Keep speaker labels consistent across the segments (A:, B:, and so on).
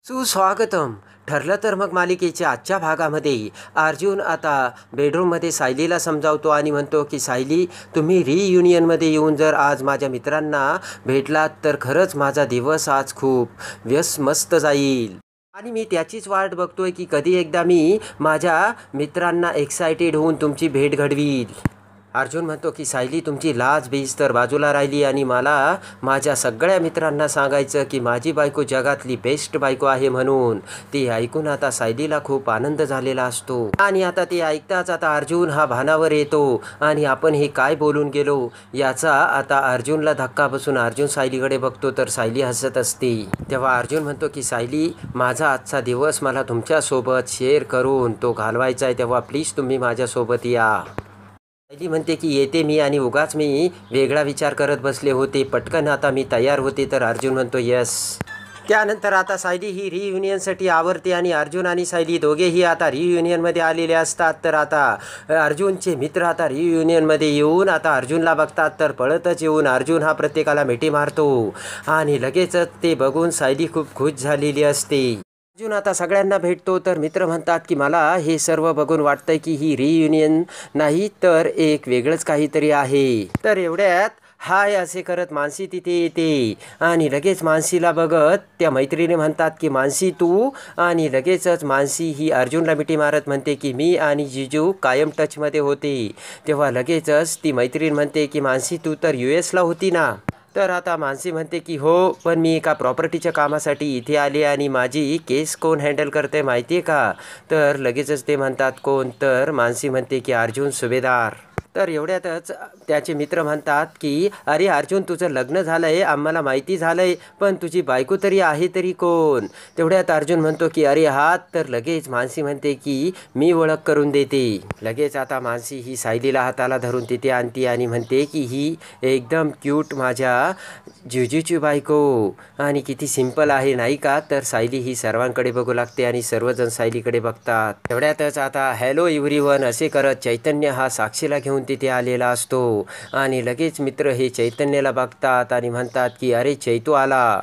A: सुस्वागतम. ठरलं तर मग मालिकेच्या आजच्या भागामध्ये अर्जुन आता बेडरूममध्ये सायलीला समजावतो आणि म्हणतो की सायली, तुम्ही रियुनियनमध्ये येऊन जर आज माझ्या मित्रांना भेटलात तर खरंच माझा दिवस आज खूप मस्त जाईल आणि मी त्याचीच वाट बघतोय की कधी एकदा मी माझ्या मित्रांना एक्सायटेड होऊन तुमची भेट घडवील. अर्जुन म्हणतो की सायली, तुमची लाज बीज तर बाजूला राहिली आणि मला माझ्या सगळ्या मित्रांना सांगायचं की माझी बायको जगातली बेस्ट बायको आहे म्हणून. ते ऐकून आता सायलीला खूप आनंद झालेला असतो आणि आता ते ऐकताच आता अर्जुन हा भानावर येतो आणि आपण हे काय बोलून गेलो याचा आता अर्जुनला धक्का बसून अर्जुन सायलीकडे बघतो तर सायली हसत असते. तेव्हा अर्जुन म्हणतो की सायली, माझा आजचा दिवस मला तुमच्यासोबत शेअर करून तो घालवायचा आहे, तेव्हा प्लीज तुम्ही माझ्यासोबत या. सायली म्हणते की येते मी आणि उगाच मी वेगळा विचार करत बसले होते, पटकन आता मी तयार होते. तर अर्जुन म्हणतो यस. त्यानंतर आता सायली ही रियुनियनसाठी आवरते आणि अर्जुन आणि सायली दोघेही आता रियुनियनमध्ये आलेले असतात. तर आता अर्जुनचे मित्र आता रियुनियनमध्ये येऊन आता अर्जुनला बघतात तर पळतच येऊन अर्जुन हा प्रत्येकाला मिठी मारतो आणि लगेचच ते बघून सायली खूप खुश झालेली असते. अर्जुन आता सगळ्यांना भेटतो तर मित्र म्हणतात की मला हे सर्व बघून वाटतंय की ही रियुनियन नाही तर एक वेगळंच काहीतरी आहे. तर एवढ्यात हाय असे करत मानसी तिथे येते आणि लगेच मानसीला बघत त्या मैत्रिणी म्हणतात की मानसी तू, आणि लगेचच मानसी ही अर्जुनला मिठी मारत म्हणते की मी आणि जिजू कायम टचमध्ये होते. तेव्हा लगेचच ती मैत्रीण म्हणते की मानसी तू तर US ला होती ना. तर आता मानसी म्हणते की हो, पण मी एका प्रॉपर्टीच्या कामासाठी इथे आले आणि माझी केस कोण हँडल करते माहिती आहे का. तर लगेचच ते म्हणतात कोण. तर मानसी म्हणते की अर्जुन सुभेदार. तर एवढ्यातच त्याचे मित्र म्हणतात की अरे अर्जुन, तुझं लग्न झालं आहे आम्हाला माहिती झालं आहे, पण तुझी बायको तरी आहे तरी कोण. तेवढ्यात अर्जुन म्हणतो की अरे हात. तर लगेच मानसी म्हणते की मी ओळख करून देते. लगेच आता मानसी ही सायलीला हाताला धरून तिथे आणते आणि म्हणते की ही एकदम क्यूट माझ्या जिजूची बायको आणि किती सिंपल आहे नाही का. तर सायली ही सर्वांकडे बघू लागते आणि सर्वजण सायलीकडे बघतात. तेवढ्यातच आता हॅलो एव्हरीवन असे करत चैतन्य हा साक्षीला घेऊन तिथे आलेला असतो आणि लगेच मित्र हे चैतन्याला बघतात आणि म्हणतात की अरे चैतू आला.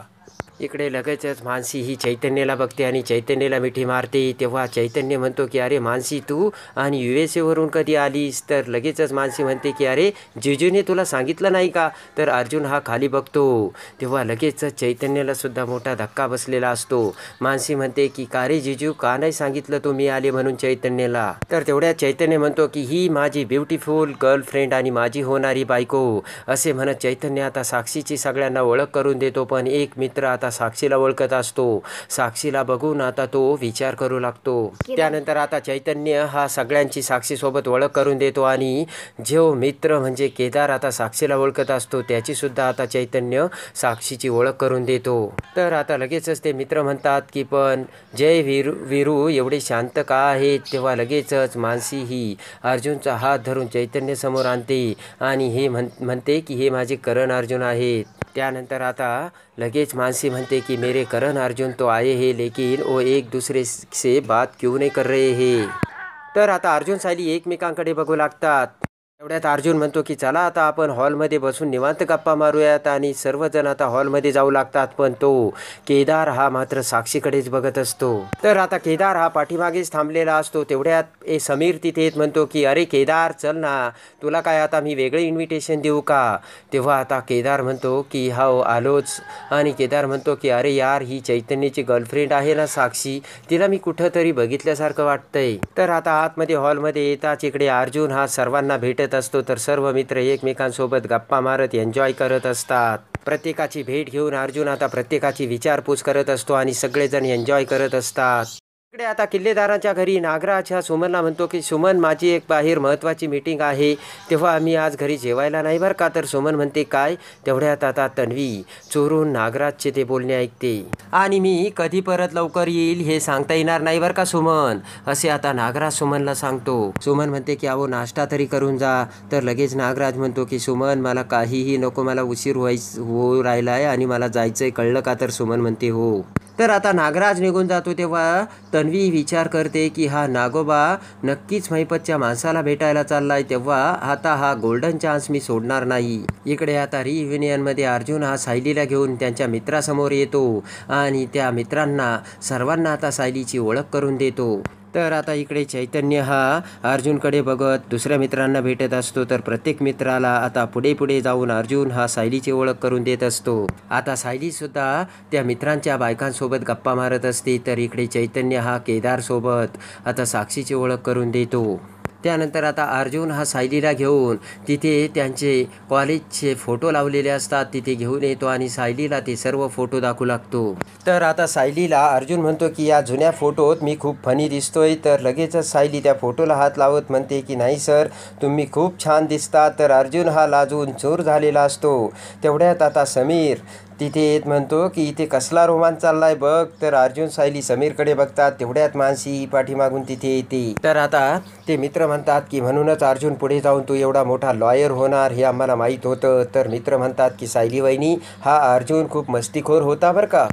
A: इकडे लगेचच मानसी ही चैतन्याला बघते आणि चैतन्याला मिठी मारते. तेव्हा चैतन्य म्हणतो की अरे मानसी तू आणि USA वरून कधी आलीस. तर लगेचच मानसी म्हणते की अरे जिजूने तुला सांगितलं नाही का. तर अर्जुन हा खाली बघतो तेव्हा लगेचच चैतन्याला सुद्धा मोठा धक्का बसलेला असतो. मानसी म्हणते की का रे जिजू, का नाही सांगितलं तुम्ही आले म्हणून चैतन्याला. तर तेवढ्या चैतन्य म्हणतो की ही माझी ब्युटिफुल गर्लफ्रेंड आणि माझी होणारी बायको. असे म्हणत चैतन्य आता साक्षीची सगळ्यांना ओळख करून देतो. पण एक मित्र आता साक्षीला ओळखत असतो. साक्षीला बघून आता तो विचार करू लागतो. त्यानंतर आता चैतन्य हा सगळ्यांची साक्षीसोबत ओळख करून देतो आणि जो मित्र म्हणजे केदार आता साक्षीला ओळखत असतो त्याची सुद्धा आता चैतन्य साक्षीची ओळख करून देतो. तर आता लगेचच ते मित्र म्हणतात की पण जय वीरू एवढे शांत का आहेत. तेव्हा लगेचच मानसी ही अर्जुनचा हात धरून चैतन्य समोर आणते आणि हे म्हणते की हे माझे करण अर्जुन आहेत. त्यानंतर आता लगेच मानसी म्हणते कि मेरे करण अर्जुन तो आए हैं लेकिन वो एक दूसरे से बात क्यों नहीं कर रहे हैं. तर आता अर्जुन सायली एकमेकांकडे बघू लागतात. एवढ्यात अर्जुन म्हणतो की चला आता आपण हॉलमध्ये बसून निवांत गप्पा मारूयात आणि सर्वजण आता हॉलमध्ये जाऊ लागतात. पण तो केदार हा मात्र साक्षीकडेच बघत असतो. तर आता केदार हा पाठीमागेच थांबलेला असतो. तेवढ्यात समीर तिथे येत म्हणतो की अरे केदार चल ना, तुला काय आता मी वेगळे इन्व्हिटेशन देऊ का. तेव्हा आता केदार म्हणतो की हो आलोच. आणि केदार म्हणतो की अरे यार, ही चैतन्याची गर्लफ्रेंड आहे ना साक्षी, तिला मी कुठंतरी बघितल्यासारखं वाटतंय. तर आता आतमध्ये हॉलमध्ये येताच इकडे अर्जुन हा सर्वांना भेटत असतो. तर सर्व मित्र एकमेकांसोबत गप्पा मारत एन्जॉय करत असतात. प्रत्येकाची भेट घेऊन अर्जुन आता प्रत्येकाची विचारपूस करत असतो आणि सगळेजण एन्जॉय करत असतात. इकडे आता किल्लेदाराच्या घरी नागराज हा सुमनला म्हणतो की सुमन, माझी एक बाहेर महत्त्वाची मीटिंग आहे, तेव्हा आम्ही आज घरी जेवायला नाही बरं का. तर सुमन म्हणते काय. तेवढ्यात आता तन्वी चोरून नागराजचे ते बोलणे ऐकते आणि मी कधी परत लवकर येईल हे सांगता येणार नाही बरं का सुमन, असे आता नागराज सुमनला सांगतो. सुमन म्हणते की अहो नाश्ता तरी करून जा. तर लगेच नागराज म्हणतो की सुमन मला काहीही नको, मला उशीर होऊ राहिला आहे आणि मला जायचं आहे, कळलं का. तर सुमन म्हणते हो. तर आता नागराज निघून जातो तेव्हा तन्वी विचार करते की हा नागोबा नक्कीच महिपतच्या माणसाला भेटायला चाललाय, तेव्हा आता हा गोल्डन चान्स मी सोडणार नाही. इकडे आता रियुनियनमध्ये अर्जुन हा सायलीला घेऊन त्यांच्या मित्रासमोर येतो आणि त्या मित्रांना सर्वांना आता सायलीची ओळख करून देतो. तर आता इकडे चैतन्य हा अर्जुनकडे बघत दुसऱ्या मित्रांना भेटत असतो. तर प्रत्येक मित्राला आता पुढे पुढे जाऊन अर्जुन हा सायलीची ओळख करून देत असतो. आता सायलीसुद्धा त्या मित्रांच्या बायकांसोबत गप्पा मारत असते. तर इकडे चैतन्य हा केदारसोबत आता साक्षीची ओळख करून देतो. त्यानंतर आता अर्जुन हा सायलीला घेऊन तिथे त्यांचे कॉलेजचे फोटो लावलेले असतात तिथे घेऊन येतो आणि सायलीला ते सर्व फोटो दाखवू लागतो. तर आता सायलीला अर्जुन म्हणतो की या जुन्या फोटोत मी खूप फनी दिसतोय. तर लगेचच सायली त्या फोटोला हात लावत म्हणते की नाही सर, तुम्ही खूप छान दिसता. तर अर्जुन हा लाजून चोर झालेला असतो. तेवढ्यात आता समीर तिथे येत म्हणतो की इथे कसला रोमांच चाललाय बघ. तर अर्जुन सायली समीरकडे बघतात. तेवढ्यात मानसी पाठीमागून तिथे येते. तर आता ते मित्र म्हणतात की म्हणूनच अर्जुन पुढे जाऊन तू एवढा मोठा लॉयर होणार हे आम्हाला माहीत होतं. तर मित्र म्हणतात की सायली वहिनी, हा अर्जुन खूप मस्तीखोर होता बरं का.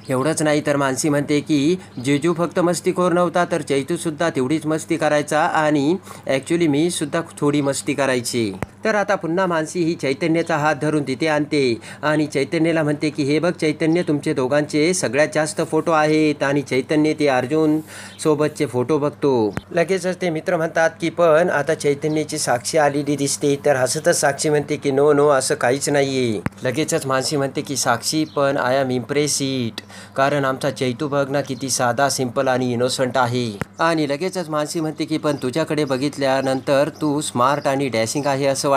A: एवढंच नाही तर मानसी म्हणते की जेजू फक्त मस्तीखोर नव्हता तर चैतूसुद्धा तेवढीच मस्ती करायचा आणि ॲक्च्युली मी सुद्धा थोडी मस्ती करायची. तर आता पुन्हा मानसी ही चैतन्याचा हात धरून तिथे आणते आणि चैतन्याला म्हणते की हे बघ चैतन्य, तुमचे दोघांचे सगळ्यात जास्त फोटो आहेत. आणि चैतन्य ते अर्जुन सोबतचे फोटो बघतो. लगेचच ते मित्र म्हणतात की पण आता चैतन्याची साक्षी आलेली दिसते. तर हसतच साक्षी म्हणते की नो नो, असं काहीच नाहीये. लगेचच मानसी म्हणते की साक्षी पण आय एम इम्प्रेसिड, कारण आमचा चैतू बघ ना किती साधा, सिंपल आणि इनोसंट आहे. आणि लगेचच मानसी म्हणते की पण तुझ्याकडे बघितल्यानंतर तू स्मार्ट आणि डॅशिंग आहे असं वाटते.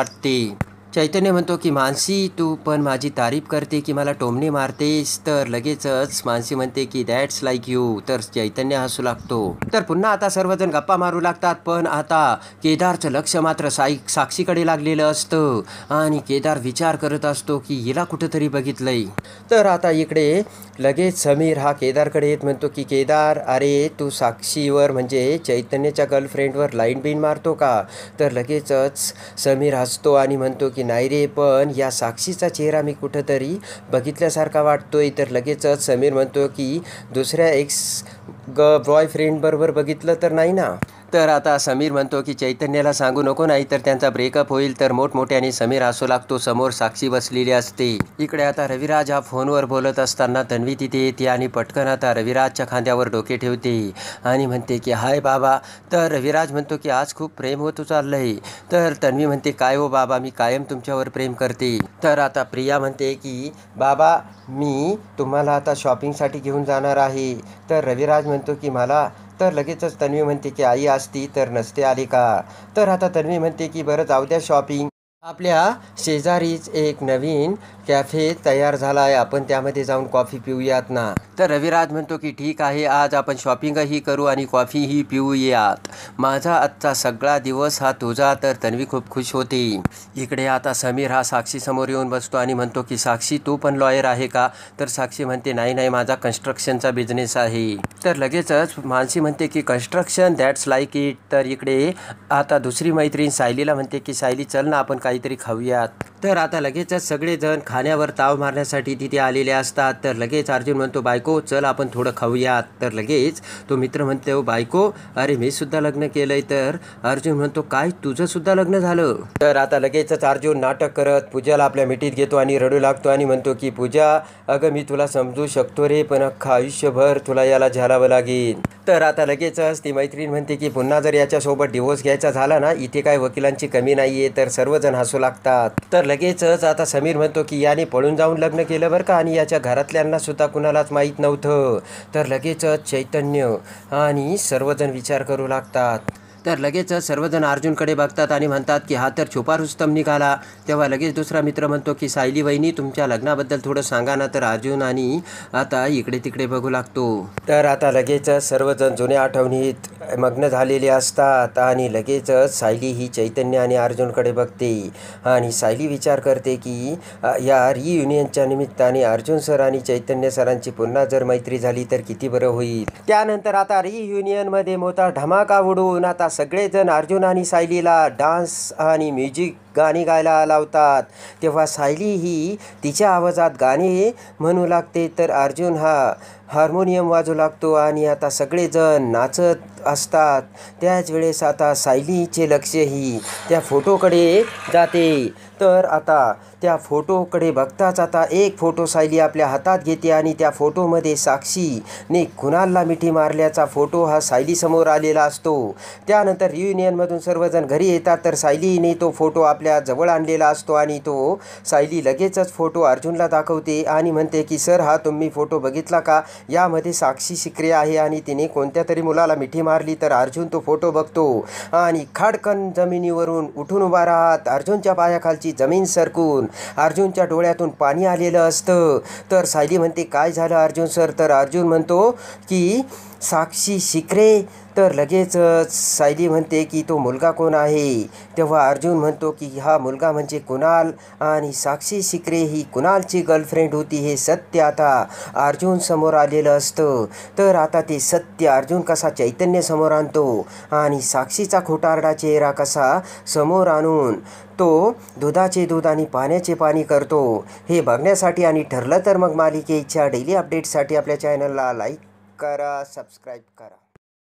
A: चैतन्य म्हणतो की मानसी, तू पण माझी तारीफ करते की मला टोमणे मारतेस. तर लगेचच मानसी म्हणते की दॅट्स लाईक यू. तर चैतन्य हसू लागतो. तर पुन्हा आता सर्वजण गप्पा मारू लागतात. पण आता केदारचं लक्ष मात्र साक्षीकडे लागलेलं असतं आणि केदार विचार करत असतो की हिला कुठंतरी बघितलंय. तर आता इकडे लगेच समीर हा केदारकडे येत म्हणतो की केदार, अरे तू साक्षीवर म्हणजे चैतन्याच्या गर्लफ्रेंडवर लाईन बिन मारतो का. तर लगेचच समीर हसतो आणि म्हणतो की नाही रे, पण या साक्षीचा चेहरा मी कुठंतरी बघितल्यासारखा वाटतोय. तर लगेचच समीर म्हणतो की दुसऱ्या बॉयफ्रेंडबरोबर बघितलं तर नाही ना. तर आता समीर म्हणतो की चैतन्याला सांगू नको, नाही तर त्यांचा ब्रेकअप होईल. तर मोठमोठ्याने समीर हसू लागतो. समोर साक्षी बसलेली असते. इकडे आता रविराज हा फोनवर बोलत असताना तन्वी तिथे येते आणि पटकन आता रविराजच्या खांद्यावर डोके ठेवते आणि म्हणते की हाय बाबा. तर रविराज म्हणतो की आज खूप प्रेम होत चाललंय. तर तन्वी म्हणते काय हो बाबा, मी कायम तुमच्यावर प्रेम करते. तर आता प्रिया म्हणते की बाबा मी तुम्हाला आता शॉपिंगसाठी घेऊन जाणार आहे. तर रविराज म्हणतो की मला. तर लगेचच तन्वी म्हणते की आई असती तर नसते आली का. तर आता तन्वी म्हणते की बरं जाऊ द्या शॉपिंग, आपल्या शेजारीच एक नवीन कॅफे तयार झाला आहे, आपण त्यामध्ये जाऊन कॉफी पिऊयात ना. तर रविराज म्हणतो की ठीक आहे, आज आपण शॉपिंगही करू आणि कॉफीही पिऊयात. माझा आजचा सगळा दिवस हा तुझा. तर तन्वी खूप खुश होते. इकडे आता समीर हा साक्षीसमोर येऊन बसतो आणि म्हणतो की साक्षी तू पण लॉयर आहे का. तर साक्षी म्हणते नाही नाही, माझा कन्स्ट्रक्शनचा बिझनेस आहे. तर लगेचच मानसी म्हणते की कन्स्ट्रक्शन, दॅट्स लाईक इट. तर इकडे आता दुसरी मैत्रीण सायलीला म्हणते की सायली चल ना आपण काहीतरी खाऊयात. तर आता लगेचच सगळेजण खाण्यावर ताव मारण्यासाठी तिथे आलेले असतात. तर लगेच अर्जुन म्हणतो बायको चल आपण थोडं खाऊयात. तर लगेच तो मित्र म्हणतो बायको, अरे मी सुद्धा लग्न केलंय. तर अर्जुन म्हणतो काय तुझं सुद्धा लग्न झालं. तर आता लगेचच अर्जुन नाटक करत पूजाला आपल्या मिठीत घेतो आणि रडू लागतो आणि म्हणतो की पूजा अगं मी तुला समजू शकतो रे, पण अख्खा आयुष्यभर तुला याला झेलावं लागेल. तर आता लगेचच ती मैत्रीण म्हणते की पुन्हा जर याच्यासोबत डिवोर्स घ्यायचा झाला ना, इथे काय वकिलांची कमी नाहीये. तर सर्वजण हसू लागतात. तर लगेचच आता समीर म्हणतो की याने पळून जाऊन लग्न केलं बरं का आणि याच्या घरातल्यांना सुद्धा कुणालाच माहीत नव्हतं. तर लगेचच चैतन्य आणि सर्वजण विचार करू लागतात. तर लगेचच सर्वजण अर्जुनकडे बघतात आणि म्हणतात की हा तर छुपा रुस्तम निघाला. तेव्हा लगेच दुसरा मित्र म्हणतो की सायली वहिनी तुमच्या लग्नाबद्दल थोडं सांगा ना. तर अर्जुन आणि आता इकडे तिकडे बघू लागतो. तर आता लगेचच सर्वजण जुन्या आठवणीत मग्न झालेले असतात आणि लगेचच सायली ही चैतन्य आणि अर्जुनकडे बघते आणि सायली विचार करते की या रियुनियनच्या निमित्ताने अर्जुन सर आणि चैतन्य सरांची पुन्हा जर मैत्री झाली तर किती बरं होईल. त्यानंतर आता रियुनियनमध्ये मोठा धमाका उडून आता सगळेजण अर्जुन आणि सायलीला डान्स आणि म्युझिक गाणी गायला लावतात. तेव्हा सायली ही तिच्या आवाजात गाणी म्हणू लागते. तर अर्जुन हा हार्मोनियम वाजू लागतो आणि आता सगळेजण नाचत असतात. त्याच वेळेस आता सायलीचे लक्षही त्या फोटोकडे जाते. तर आता त्या फोटोकडे बघताच आता एक फोटो सायली आपल्या हातात घेते आणि त्या फोटोमध्ये साक्षीने कुणालला मिठी मारल्याचा फोटो हा सायलीसमोर आलेला असतो. त्यानंतर रियुनियनमधून सर्वजण घरी येतात. तर सायलीने तो फोटो आपल्या जवळ आणलेला असतो आणि तो सायली लगेचच फोटो अर्जुनला दाखवते आणि म्हणते की सर, हा तुम्ही फोटो बघितला का? यामध्ये साक्षी शिक्रे आहे आणि तिने कोणत्या तरी मुलाला मिठी मारली. तर अर्जुन तो फोटो बघतो आणि खाडकन जमिनीवरून उठून उभा राहत अर्जुनच्या पायाखालची जमीन सरकून अर्जुनच्या डोळ्यातून पाणी आलेलं असतं. तर सायली म्हणते, काय झालं अर्जुन सर? तर अर्जुन म्हणतो की साक्षी शिक्रे. तर लगेचच सायली म्हणते की तो मुलगा कोण आहे? तेव्हा अर्जुन म्हणतो की हा मुलगा म्हणजे कुणाल आणि साक्षी शिक्रे ही कुणालची गर्लफ्रेंड होती. हे सत्य आता अर्जुन समोर आलेलं असतं. तर आता ते सत्य अर्जुन कसा चैतन्य समोर आणतो आणि साक्षीचा खोटारडा चेहरा कसा समोर आणून तो दुधाचे दूध आणि पाण्याचे पाणी करतो, हे बघण्यासाठी आणि ठरलं तर मग मालिकेच्या डेली अपडेट्ससाठी आपल्या चॅनलला लाईक करा, सबस्क्राईब करा.